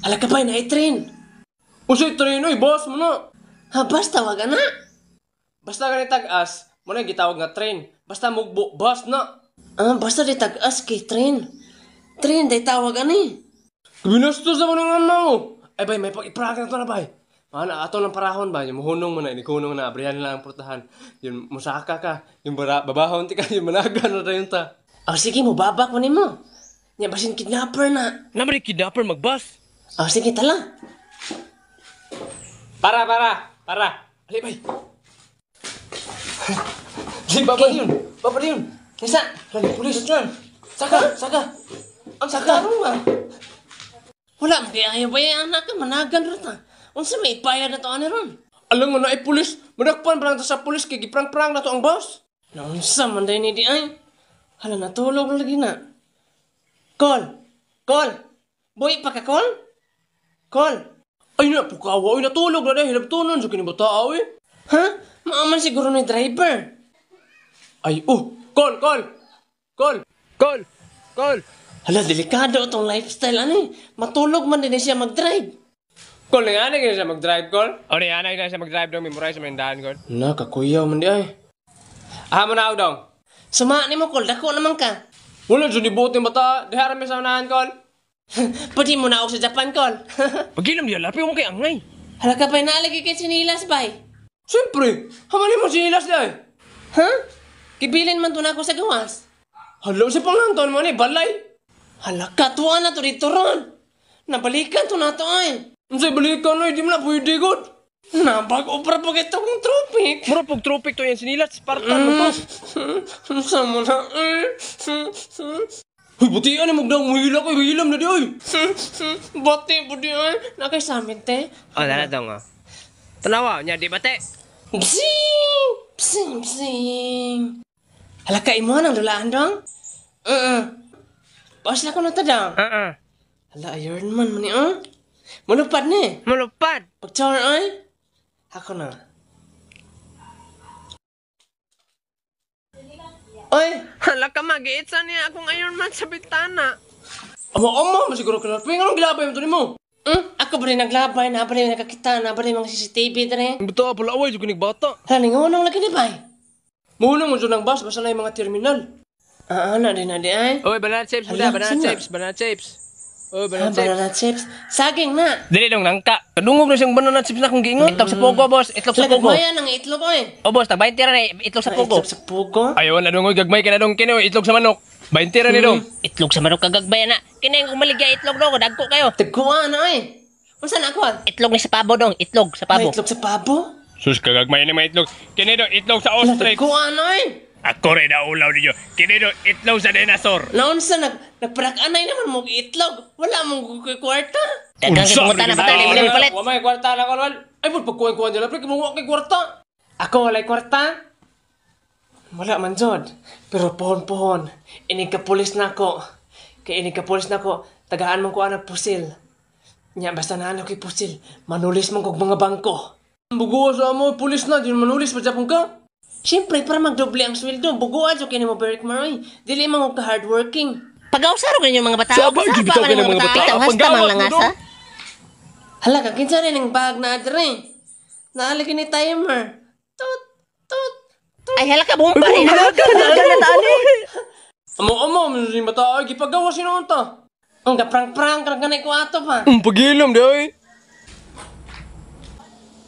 Hala ka ba na i-train? Usoy train oy, boss mo na. Ha, basta wag na. Basta ganit tag-as, mo na gitawag nga train. Basta mugbo, boss na. Basta di tag-as kay train. Train, day tawag ani. Binastos naman ng ano. Ay bay, may pag-ipraga na to na bay. Mana ato ng parahon ba, yung muhunong mo na, inikunong na, abrihan nila ang portahan. Yung musaka ka, yung babahon ti ka, yung managa na tayo ta. Sige mo, babak mo ni mo. Nya basin kidnapper na. Naman yung kidnapper mag-bus. Sige, tala. Para. Ali bay. Si baba yun. Kisa? Lagi pulis dyan. Saka. Ang sakarong ba? Wala, ayaw ba yung anak ka, managan rin ta. Unsa may ipayad na to ani ron? Alam mo na ay pulis. Manakpan pa lang sa pulis kay giprang-prang na to ang boss. Naunsa man day ni di ay. Hala, natulog lagi na. Call. Boy, pa ka call? Call. Ay na, pukawa. Ay natulog na dahil. Hilabtunan sa kinibatao eh. Ha? Maaman siguro ni driver. Ay, call. Hala, delikado itong lifestyle ani. Matulog man din siya mag-drive. Call na nga na siya mag-drive, call. O na nga na siya mag-drive daw. Memorize mo yung daan, call. Nakakuyaw man di ay. Mo na ako daw. Suma ni mo, call. Dako naman ka. Wala dyan ibuti mata. Diharam yung sa unahan, call. Pwede mo na ako sa Japan, call. Pagilam niya, lapi mo kay angay. Hala ka pa naalagay kay sinilas, bay. Siyempre, hamanin mo sinilas na eh. Ha? Kibilin man to na ako sa gawas. Hala, si panglanton mo ni, balay. Hala ka, tuwa na to dito ron. Nabalikan to na to ay. Unsay balikan na, di mo na pwede god. Nabag-obra pa ito kong tropic. Mura pag tropic to yan sinilas, Spartan mo to. Sama na Uy, butian na magdang mahila ko, hilam na di ay. Bati po di ay. Nakaisamit te. Dala daw nga. Tanawa, niya di bate. Psing. Hala ka imo nang dulaan dong? Paas na ko na tadang. Hala, ayun man mani Malupad ni. Malupad. Pagtsawar ay. Ako na. Oy! Hala ka mag-iitsa niya akong Iron Man sa bintana. Ama, masiguro ka na. Pwede nga nang gilabay mo to ni mo. Ako ba rin naglabay, na ba rin nakakita, na ba rin mga CCTV dere? Buta, pala away, yung kinig bata. Halingonong lagi ni bay. Muna mo dyan ng bus, basta na yung mga terminal. Na din ay. Oy, banana chips, Hala, banana chips. Oy, Banana chips. Saging na. Dili dong nangka. Kadungog na siyang banana chips na kung giingon. Itlog sa pugo, boss. Itlog sa pugo. Lagmayan ng itlog, oy. Boss, tag 20 ra na itlog sa pugo. Itlog sa pugo? Ayaw na dong gagmay ka na dong kini, itlog sa manok. 20 ra ni dong. Itlog sa manok kagagbayan na. Kini ang kumaligya itlog do, dagko kayo. Tagkuan, oy. Unsa na ako? Itlog ni sa pabo dong, itlog sa pabo. Itlog sa pabo? Sus kagagmay ni mga itlog. Kini dong itlog sa ostrich. Tagkuan, oy. Ako rin na ulaw ninyo. Kini dong itlog sa dinosaur. Naunsa nagparak-anay naman mo itlog. Wala mong kwarta. Dagang kipungutan na patay libre palit. Wa may kwarta na kalwal. Ay mo pagkuan-kuan nila, pre kimo kay kwarta. Ako walay kwarta? Wala man jod. Pero pohon-pohon. Inig ka pulis na ako. Kay inig ka pulis na ako, tagaan man ko ang pusil. Nya basta na ano kay pusil, manulis man kog mga bangko. Bugo sa mo pulis na, di manulis pa japon ka. Siyempre, para magdoble ang sweldo, buguan so kini mo Beric Maroy. Dili man ka hardworking. Pag-ausaro ka ninyo mga bata. Sabay, gibitaw ka ng mga bata. Pitang hasta mang langasa. Hala ka, kinsa rin ang bag na adre. Naalagin ni timer. Tut. Ay hala ka bumpa. Ay hala ka na tani. Amo, may mata ay gipagawa sinunta. Ang gaprang-prang ka ganay ko ato pa. Pagilam di ay.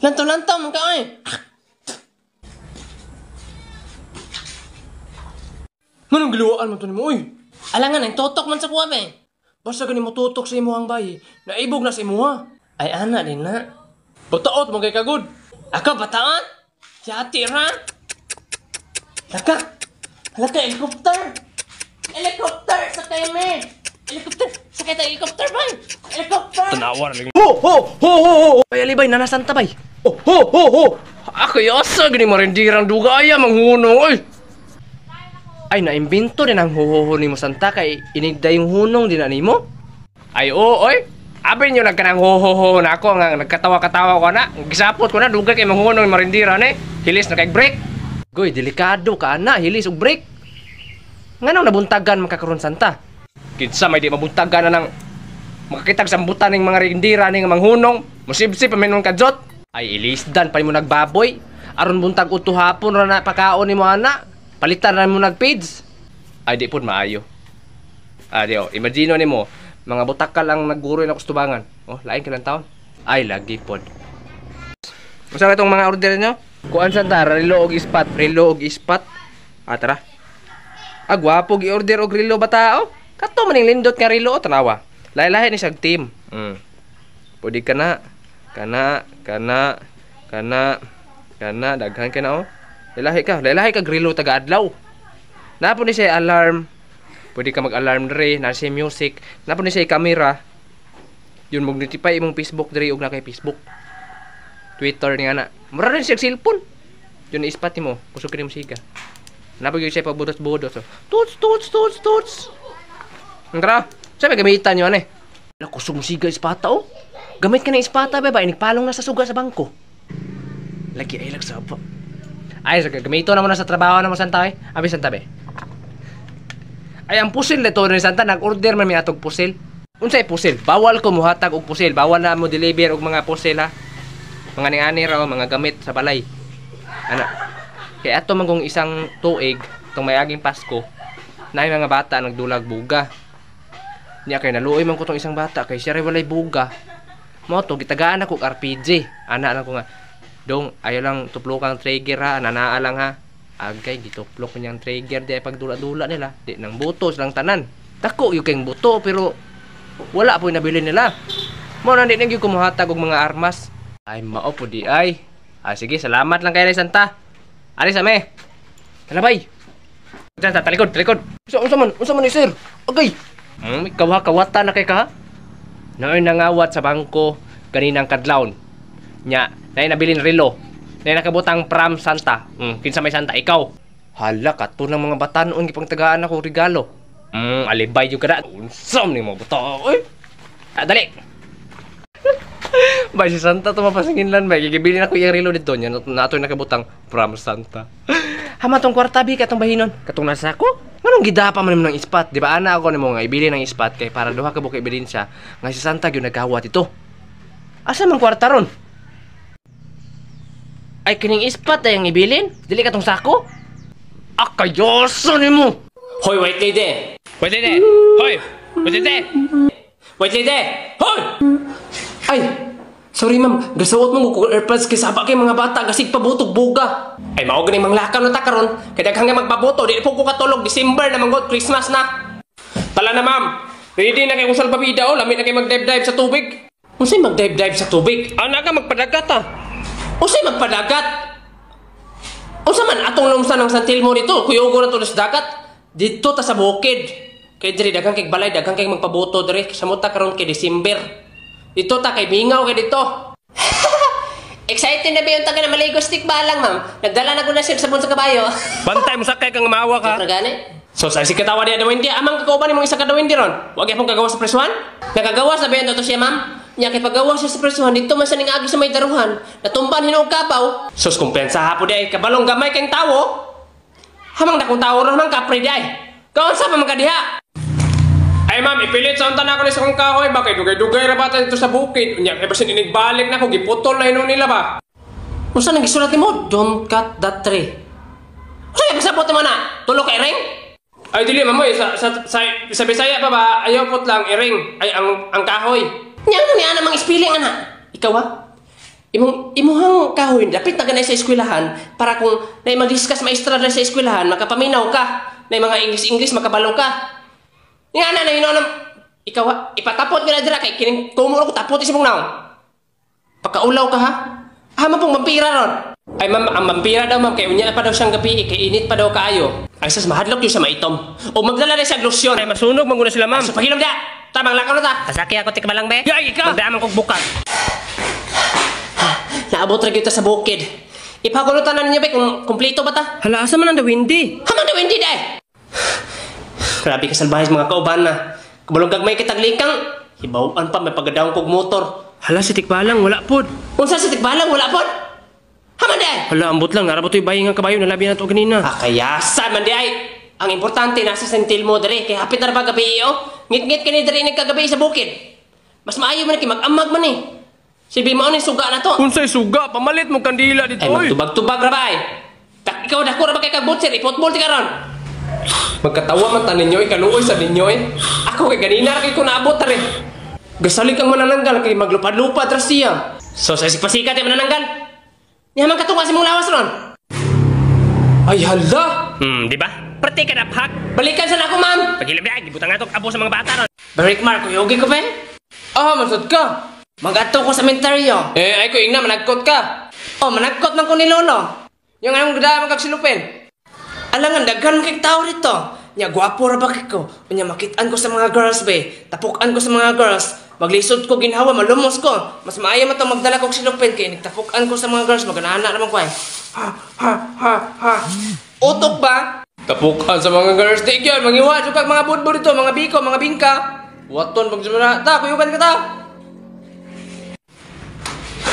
Lanto-lanto man ka ay. Manong giluwaan mo to ni mo, uy. Alangan, ang totok man sa kuwa be. Basta gani mo tutok sa imuhang bayi, naibog na sa imuha. Ay ana din na. Bataot mo kay kagod. Ako bataan? Yati ra? Laka! Laka, helicopter! Helicopter! Sakay me! Helicopter! Sakay tayo helicopter ba? Helicopter! Tanawar lang. Ho! Ay alibay, nanasanta bay. Ho! Ako yasa, gani marindirang dugaya, manghunong, oy. Ay, naimbento din ang huhuhu ni mo santa kay inigda yung hunong din ani mo. Ay, oy. Abin nyo nagkanang ho na ako, nga nagkatawa-katawa ko na. Gisapot ko na, dugay kay manghunong marindira na Hilis na kay break. Goy, delikado ka na, hilis og break. Nga nang nabuntagan makakaroon santa. Kinsa may di mabuntagan na ng makakitag sambutan ng mga rindira ning manghunong, musibsip paminon kajot. Ay ilisdan pa mo nagbaboy. Aron buntag uto hapon ra na pakaon nimo ana. Palitan ra mo nagpids. Ay di pud maayo. Adio, imagine nimo mga butakal ang nagguro na kustubangan. Oh, lain kilang taon. Ay lagi pod. Usa itong mga order nyo? Kuan sa ta, relo og ispat, relo og ispat. Tara. Gwapo gi-order og relo ba tao? Kato maning lindot nga relo tanawa. Lahi-lahi ni sag team. Pwede kana daghan ka na oh. Lahi ka relo taga adlaw. Napo ni siya alarm. Pwede ka mag-alarm dre, na siya music. Napo ni siya camera. Yun mag-notify imong Facebook dre og na kay Facebook. Twitter ni ana. Mura rin siya cellphone. Yun ispat mo, kusog ka ni mo siga. Napo gyud siya pagbudos-budos. Tuts. Tara. Sabi gamitan nyo ane. Kusog mo siga ispata oh. Gamit ka na ispata ba? Inigpalong na sa suga sa bangko. Lagi ay lagsaba. Ay, so gamito na mo na sa trabaho na mo Santa eh. Abi Santa be. Ay ang pusil nito ni Santa nag-order man mi atog pusil. Unsay pusil? Bawal ko muhatag og pusil. Bawal na mo deliver og mga pusil ha. Mga ni-ani raw mga gamit sa balay. Ana. Kaya ato man kung isang tuig tong mayaging Pasko, naay mga bata nagdulag buga. Niya kay naluoy man ko tong isang bata kay siya ray walay buga. Mo to gitagaan ako og RPG. Ana lang ko nga. Dong ayo lang tuplokang trigger ha, nanaa lang ha. Agay gituplok ko niyang trigger di ay pagdula-dula nila. Di nang buto silang tanan. Dako yung kayong buto pero wala po yung nabili nila. Mo na di nang yung kumuhatag og mga armas. Ay mao po di ay. Sige salamat lang kay Santa. Alis ame. Talabay. Santa talikod. Unsa man ni sir? Agay. Kawatan na kay ka. Naoy nangawat sa bangko kaninang kadlawon. Nya, nay nabilin relo. Nay nakabutang pram Santa. Kinsa may Santa ikaw. Hala kato ng mga batanon gipang tagaan ako regalo. Alibay jud kada. Unsam ni mo buto. Oy. Dali. Bay si Santa to mapasinginlan bay. Gigibilin ako yung relo dito nya natoy nakabutang pram Santa. Hamatong kwarta bi katong bahinon. Katong nasa ko. Manong gidapa man nimo ng ispat, di ba ana ako nimo nga ibili ng ispat kay para duha ka buka ebidensya nga si Santa gyud nagkawat ito. Asa man kwarta ron? Ay kining ispat ay ang ibilin? Dili katong sako? Akayoso nimo. Hoy, white lady! White lady. Hoy. White lady. White lady! Hoy! Ay! Sorry ma'am, gasawot mo ko airpods kay saba kay mga bata gasig pabutog buga. Ay mao gani manglakaw na ta karon, kay daghang nga magpabuto, di po ko katulog December na manggod Christmas na. Tala na ma'am. Ready na kay usal pabida o, lami na kay mag-dive sa tubig. Unsay mag-dive sa tubig? Ana ka magpadagat ta. Unsay magpadagat? Unsa man atong lumsa ng Santilmo dito, kuyogo na tulos dagat. Dito ta sa bukid. Kay diri daghang kay balay, daghang kay magpabuto diri sa muta karon kay December. Dito ta kay bingaw kay dito. Excited na ba yung taga na maligo stick balang ma'am? Nagdala na ko na siya sa sa kabayo. Bantay mo sakay kang maawa ka. So sa si katawa diya dawin diya, amang kakauban mong isa ka dawin di ron. Wag yapong kagawa sa presuhan? Nakagawa sa bayan to siya ma'am. Nya kay paggawa siya sa presuhan dito man sa ning agi sa may daruhan. Natumban hinog kapaw. Sus kumpensa hapo di ay kabalong gamay kang tawo. Hamang dakong tawo ron man kapre di ay. Kaon sa pa magkadiha? Ay ma'am, ipilit sa unta na ako ni sa kong kahoy ba? Kay dugay-dugay ra bata dito sa bukid. Unya, kay basin inigbalik na ako, giputol na hinon nila ba? Kung saan nagisulat mo? Don't cut that tree. Kung saan pasabot mo na? Tulo kay ring? Ay dili mamoy, sa Bisaya pa ba? Ayaw pot lang, iring. Ay, ang kahoy. Nya ano niya namang ispiling ana? Ikaw ha? Imuhang kahoy, dapat na ganay sa eskwelahan para kung na mag-discuss maestra na sa eskwelahan, makapaminaw ka. Na mga English, makabalo ka. Nga na hinom. Ikaw ipatapot ka na dira kay kining kumulo ko tapot isip mong naong. Pagkaulaw ka ha? Hama pong vampira ron. Ay ma'am, ang vampira daw ma'am kay unya pa daw siyang gabi kay init pa daw kaayo. Ay sas mahadlok yung sa maitom. O magdala na siya lotion. Ay masunog maguna sila ma'am. So pahilom da. Tamang lakaw na ta. Kasaki ako tikmalang be. Gay ikaw. Magdaman kog bukat. Naabot ra gyud ta sa bukid. Ipagulutan na niya ba kung kumpleto ba ta? Hala asa man ang dawindi. Hamang daw hindi dai. Grabe ka salbahis mga kauban na. Kabulong gagmay kitaglikang. Hibawan pa may pagadawang kog motor. Hala si Tikbalang wala pod. Unsa si Tikbalang wala pod? Haman day. Hala ambot lang narabot toy bayi nga kabayo nalabi na to ganina. Kayasa man day. Ang importante nasa Santilmo diri kay hapit na ba gabi o. Ngit-ngit kini diri ni kagabi sa bukid. Mas maayo man kay mag-amag man eh. Silbi mo ni suga na to. Unsay suga, pamalit mo kandila dito, Ay, oy. magtubag-tubag ra ba ay? Ikaw dako ra ba kay kagbutser, i-football ti karon. Magkatawa man tanin nyo, ikaluoy sa ninyo eh. Ako kay ganina ra kay ko naabot ta rin. Gasalig kang manananggal kay maglupad-lupad ra siya. So sa pasikat ay manananggal. Niya man katunga si mong lawas ron. Ay hala! Di ba? Pati ka na, Pak. Balikan sa na ako, ma'am. Pagilabiyag, gibutang nga abo sa mga bata ron. Barik Mark, yogi ko ba? Ah, masad ka! Mag-ato ko sa mentaryo. Ay ko ingna, managkot ka! Oh, managkot man ko ni Lolo. Yung anong gada magkagsilupin. Alangan, daghan kay tao rito. Nya, gwapo ra ba ko? Nya, makitaan ko sa mga girls, be. Tapukan ko sa mga girls. Maglisod ko, ginhawa, malumos ko. Mas maayo man ito magdala kong silupin. Kaya nagtapukan ko sa mga girls, maganaana naman ko eh. Ha. Utok ba? Tapukan sa mga girls, di yun, mangiwa, sukag mga budbud ito, mga biko, mga bingka. Waton, pag sumara, ta, kuyukan ka ta.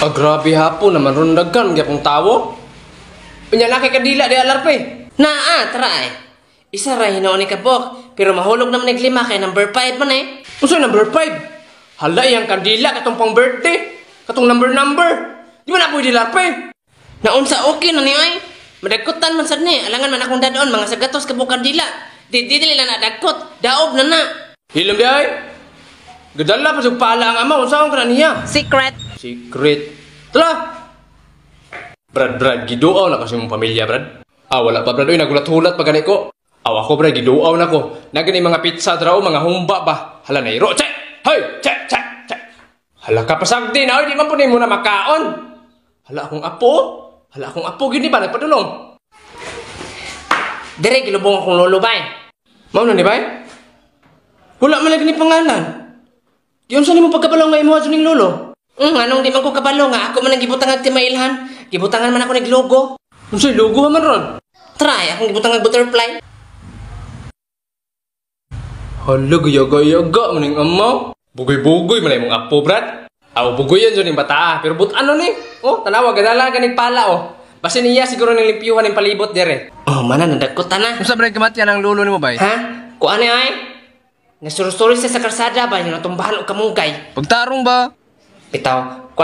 Ah, grabe hapon naman, rundagkan, gyapong tawo. Pinyalaki kadila, di alarpe. Tara eh. Isa ra hinoon ni Kabok. Pero mahulog naman ng 5 kay number 5 man eh. Unsa number 5? Hala, iyang kandila, katong pang birthday. Katong number. Di ba na pwede larpe? Naunsa okay na niyo ay. Madagkutan man sad ni. Alangan man akong dadoon mga sagatos kabukan dila. Dili lang na dagkot. Daob na na. Hilom di ay. Gadala pa sa pala ang ama, unsa ka na niya? Secret. Secret. Tala! Brad, giduaw na kasi mong pamilya, Brad. Wala pa, Brad. Uy, nagulat-hulat pa gani ko. Ako, Brad, giduaw na ko. Nagani mga pizza draw, mga humba ba? Hala na, iro, check! Hey! Check! Hala ka pasagdi na, di man po mo na makaon. Hala akong apo, yun di ba? Nagpadulong. Dire gilubong akong lolo bay. Mao na ni bay? Wala man lagi ni pangalan. Diyon sa nimo pagkabalo nga imo ning lolo? Anong di man ko kabalo nga ako man ang gibutang timailhan. Gibutangan man ako ng logo. Unsay logo man ron? Try akong gibutang butterfly. Hala gaya-gaya maning amaw. Bugoy-bugoy man imong apo, Brad. Bugoy yan dyan yung bata. Pero but ano ni? Tanawa, ganala ganing pala Basta niya siguro ng limpiyuhan ng palibot dere. Mana nadagkutan na. Unsa Brad kamatian ang lolo nimo bay? Ha? Kuan ay? Nasurusuri siya sa karsada ba yung natumbahan o kamunggay. Pagtarong ba? Bitaw.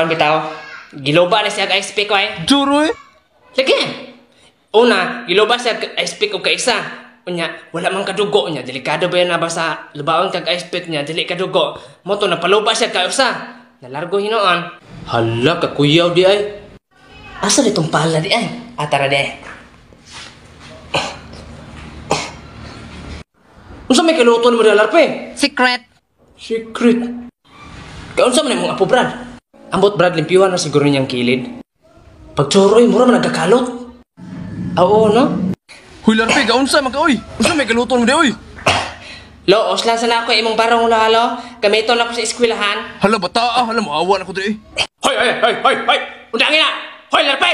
Giloba na siya ka-expect ko ay. Juro eh. Lagi. Una, giloba siya ka-expect ko kaisa. Unya, wala mang kadugo niya. Delikado ba yan na ba sa lubaon kag-expect niya? Dili kadugo. Moto, napaluba siya ka-usa. Nalargo hinoon. Hala, kakuyaw di ay. Asa ditong pala di ay? Tara di ay. Unsa may kaluto mo di alarpe? Secret. Secret. Kaunsa man imong apo, Brad? Ambot Brad, limpiyuhan na siguro niyang kilid. Pagtsuro mura man nagkakalot. Oo, no? Huy larpe, gaunsa man ka oy. Unsa may kaluto mo di oy? Lo, oslan sana ako imong barong lo halo. Gamiton ako sa eskwelahan. Hala bata, hala maawa na ko di. Hoy! Undangin na! Hoy, larpe!